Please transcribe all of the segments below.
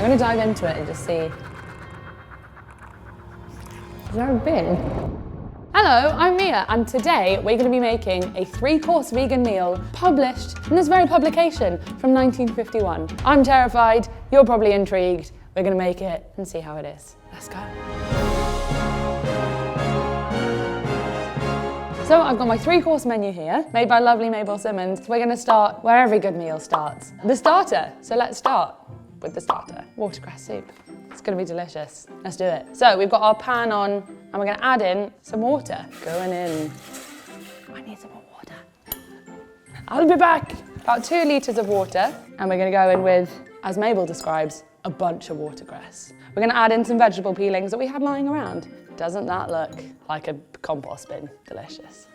I'm gonna dive into it and just see. Is there a bin? Hello, I'm Mia, and today we're going to be making a 3-course vegan meal published in this very publication from 1951. I'm terrified, you're probably intrigued. We're going to make it and see how it is. Let's go. So I've got my 3-course menu here, made by lovely Mabel Simmons. We're going to start where every good meal starts, the starter. So let's start with the starter, watergrass soup. It's going to be delicious. Let's do it. So we've got our pan on and we're going to add in some water. Going in. I need some more water. I'll be back. About 2 litres of water, and we're going to go in with, as Mabel describes, a bunch of watercress. We're going to add in some vegetable peelings that we had lying around. Doesn't that look like a compost bin? Delicious.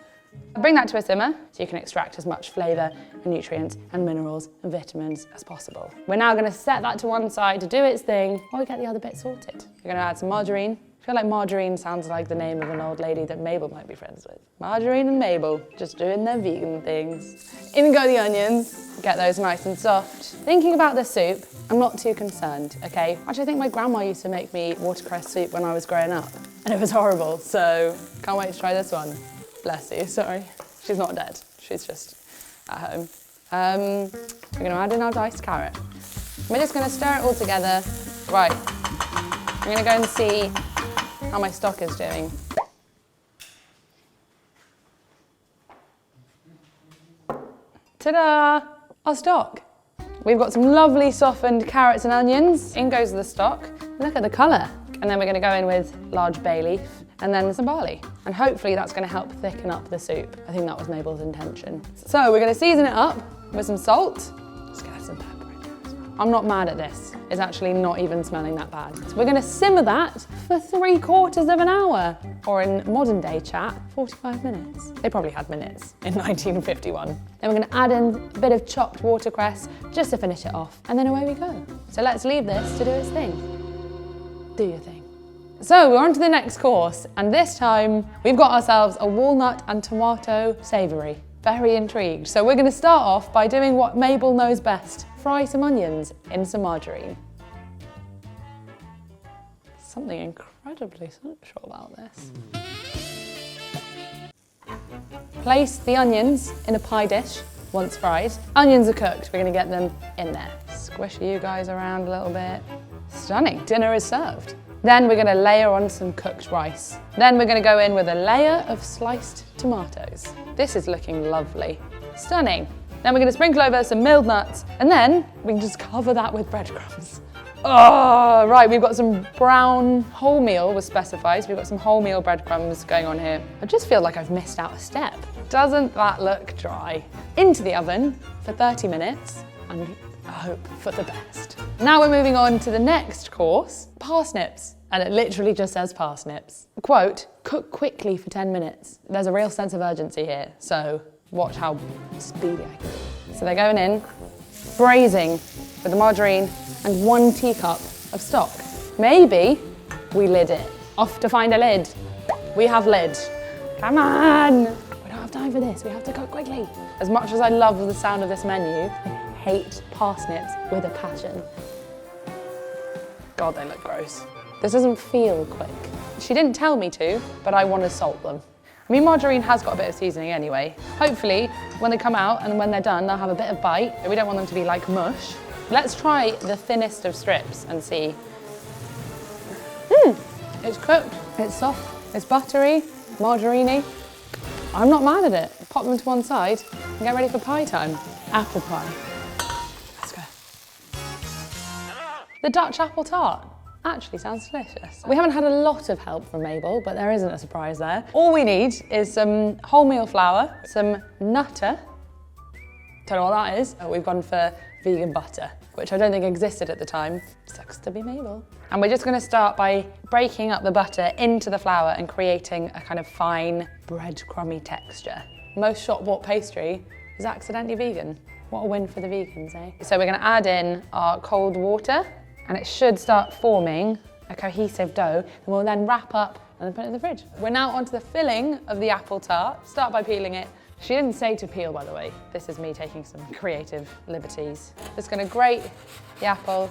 Bring that to a simmer so you can extract as much flavour and nutrients and minerals and vitamins as possible. We're now going to set that to one side to do its thing while we get the other bit sorted. We're going to add some margarine. I feel like margarine sounds like the name of an old lady that Mabel might be friends with. Margarine and Mabel, just doing their vegan things. In go the onions, get those nice and soft. Thinking about the soup, I'm not too concerned, okay? Actually, I think my grandma used to make me watercress soup when I was growing up, and it was horrible, so can't wait to try this one. Bless you, sorry. She's not dead, she's just at home. We're gonna add in our diced carrot. We're just gonna stir it all together. Right, I'm gonna go and see how my stock is doing. Ta-da! Our stock. We've got some lovely softened carrots and onions. In goes the stock. Look at the colour. And then we're gonna go in with large bay leaf and then some barley. And hopefully that's gonna help thicken up the soup. I think that was Mabel's intention. So we're gonna season it up with some salt. Let's get some pepper in there as well. I'm not mad at this. It's actually not even smelling that bad. So we're gonna simmer that for 3/4 of an hour. Or in modern day chat, 45 minutes. They probably had minutes in 1951. Then we're gonna add in a bit of chopped watercress just to finish it off. And then away we go. So let's leave this to do its thing. Do your thing. So we're on to the next course, and this time we've got ourselves a walnut and tomato savoury. Very intrigued. So we're going to start off by doing what Mabel knows best. Fry some onions in some margarine. Something incredibly sensual about this. Place the onions in a pie dish once fried. Onions are cooked, we're going to get them in there. Squish you guys around a little bit. Stunning, dinner is served. Then we're going to layer on some cooked rice. Then we're going to go in with a layer of sliced tomatoes. This is looking lovely. Stunning. Then we're going to sprinkle over some milled nuts, and then we can just cover that with breadcrumbs. Oh, right, we've got some brown wholemeal was specified, so we've got some wholemeal breadcrumbs going on here. I just feel like I've missed out a step. Doesn't that look dry? Into the oven for 30 minutes, and I hope for the best. Now we're moving on to the next course, parsnips. And it literally just says parsnips. Quote, cook quickly for 10 minutes. There's a real sense of urgency here, so watch how speedy I can be. So they're going in, braising with the margarine and 1 teacup of stock. Maybe we lid it. Off to find a lid. We have lid. Come on! We don't have time for this, we have to cook quickly. As much as I love the sound of this menu, I hate parsnips with a passion. God, they look gross. This doesn't feel quick. She didn't tell me to, but I want to salt them. I mean, margarine has got a bit of seasoning anyway. Hopefully, when they come out and when they're done, they'll have a bit of bite. We don't want them to be like mush. Let's try the thinnest of strips and see. It's cooked, it's soft, it's buttery, margarine-y. I'm not mad at it. Pop them to one side and get ready for pie time. Apple pie. Let's go. The Dutch apple tart. Actually sounds delicious. We haven't had a lot of help from Mabel, but there isn't a surprise there. All we need is some wholemeal flour, some nutter. Don't know what that is. We've gone for vegan butter, which I don't think existed at the time. Sucks to be Mabel. And we're just gonna start by breaking up the butter into the flour and creating a kind of fine breadcrumby texture. Most shop-bought pastry is accidentally vegan. What a win for the vegans, eh? So we're gonna add in our cold water, and it should start forming a cohesive dough, and we'll then wrap up and then put it in the fridge. We're now onto the filling of the apple tart. Start by peeling it. She didn't say to peel, by the way. This is me taking some creative liberties. Just gonna grate the apple,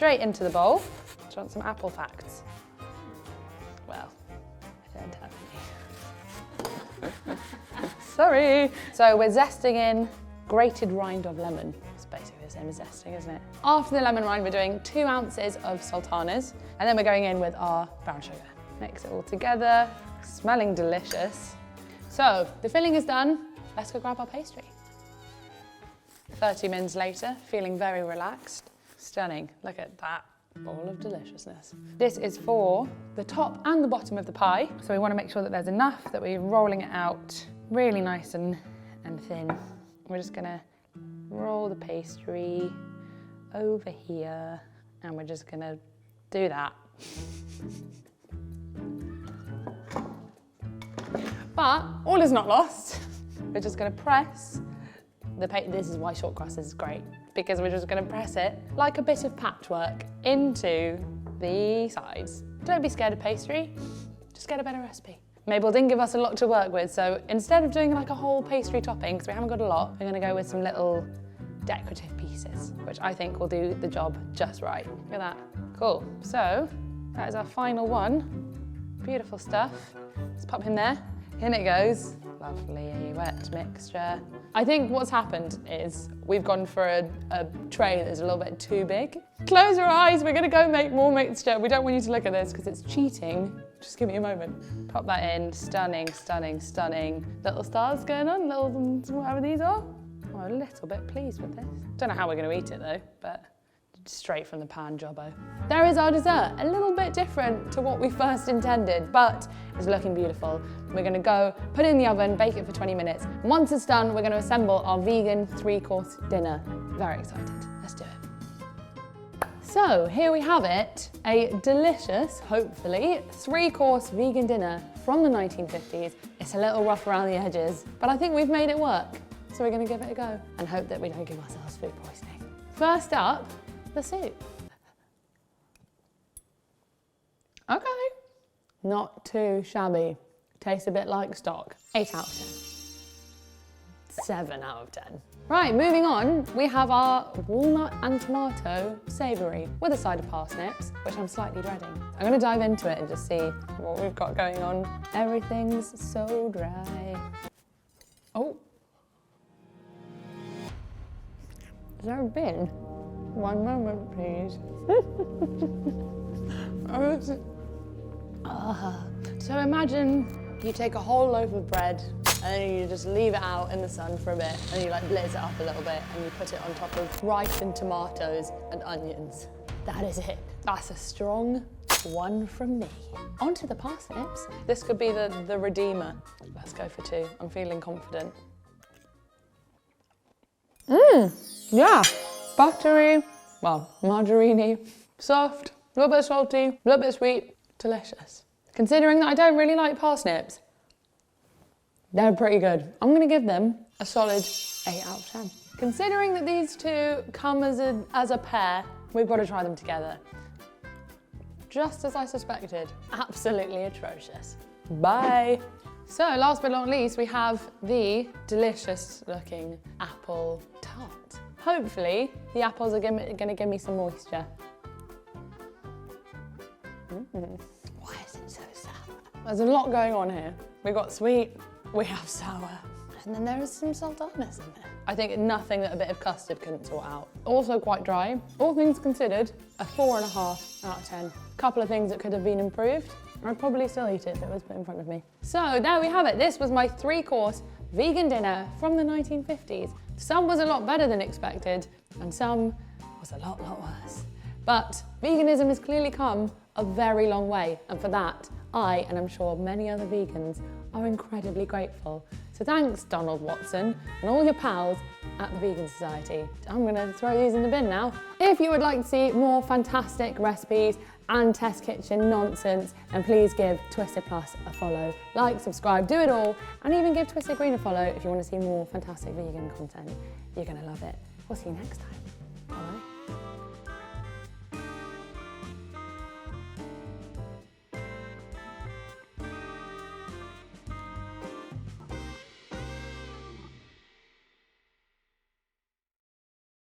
straight into the bowl. Do you want some apple facts? Well, I don't have any. Sorry. So we're zesting in grated rind of lemon. It's basically the same as zesting, isn't it? After the lemon rind, we're doing 2 ounces of sultanas, and then we're going in with our brown sugar. Mix it all together, smelling delicious. So the filling is done. Let's go grab our pastry. 30 minutes later, feeling very relaxed. Stunning, look at that bowl of deliciousness. This is for the top and the bottom of the pie. So we want to make sure that there's enough that we're rolling it out really nice and thin. We're just gonna roll the pastry over here, and we're just gonna do that. But all is not lost. We're just gonna press the this is why short crust is great, because we're just gonna press it like a bit of patchwork into the sides. Don't be scared of pastry, just get a better recipe. Mabel didn't give us a lot to work with, so instead of doing like a whole pastry topping, because we haven't got a lot, we're gonna go with some little decorative pieces, which I think will do the job just right. Look at that, cool. So that is our final one. Beautiful stuff. Let's pop in there. In it goes. Lovely wet mixture. I think what's happened is we've gone for a tray that's a little bit too big. Close your eyes, we're gonna go make more mixture. We don't want you to look at this because it's cheating. Just give me a moment. Pop that in, stunning, stunning, stunning. Little stars going on, little whatever these are. I'm a little bit pleased with this. Don't know how we're gonna eat it though, but straight from the pan jobbo. There is our dessert, a little bit different to what we first intended, but it's looking beautiful. We're gonna go put it in the oven, bake it for 20 minutes. Once it's done, we're gonna assemble our vegan 3-course dinner. Very excited, let's do it. So here we have it, a delicious, hopefully, 3-course vegan dinner from the 1950s. It's a little rough around the edges, but I think we've made it work. So we're gonna give it a go and hope that we don't give ourselves food poisoning. First up, the soup. Okay, not too shabby. Tastes a bit like stock. 8 out of 10. 7 out of 10. Right, moving on, we have our walnut and tomato savoury with a side of parsnips, which I'm slightly dreading. I'm gonna dive into it and just see what we've got going on. Everything's so dry. Oh. Has there been? One moment, please. So imagine you take a whole loaf of bread and then you just leave it out in the sun for a bit and you like blitz it up a little bit and you put it on top of rice and tomatoes and onions. That is it. That's a strong 1 from me. Onto the parsnips. This could be the redeemer. Let's go for 2. I'm feeling confident. Yeah. Buttery, well, margarine-y, soft, a little bit salty, a little bit sweet, delicious. Considering that I don't really like parsnips, they're pretty good. I'm gonna give them a solid 8 out of 10. Considering that these two come as a pair, we've got to try them together. Just as I suspected, absolutely atrocious. Bye. So last but not least, we have the delicious looking apple tart. Hopefully, the apples are gonna give me some moisture. Why is it so sour? There's a lot going on here. We've got sweet, we have sour, and then there is some sultanas in there. I think nothing that a bit of custard couldn't sort out. Also quite dry. All things considered, a 4.5 out of 10. Couple of things that could have been improved. I'd probably still eat it if it was put in front of me. So there we have it. This was my 3-course vegan dinner from the 1950s. Some was a lot better than expected, and some was a lot worse. But veganism has clearly come a very long way, and for that, I, and I'm sure many other vegans, are incredibly grateful. So thanks, Donald Watson, and all your pals at the Vegan Society. I'm gonna throw these in the bin now. If you would like to see more fantastic recipes and test kitchen nonsense, and please give Twisted Plus a follow. Like, subscribe, do it all, and even give Twisted Green a follow if you want to see more fantastic vegan content. You're gonna love it. We'll see you next time. Bye.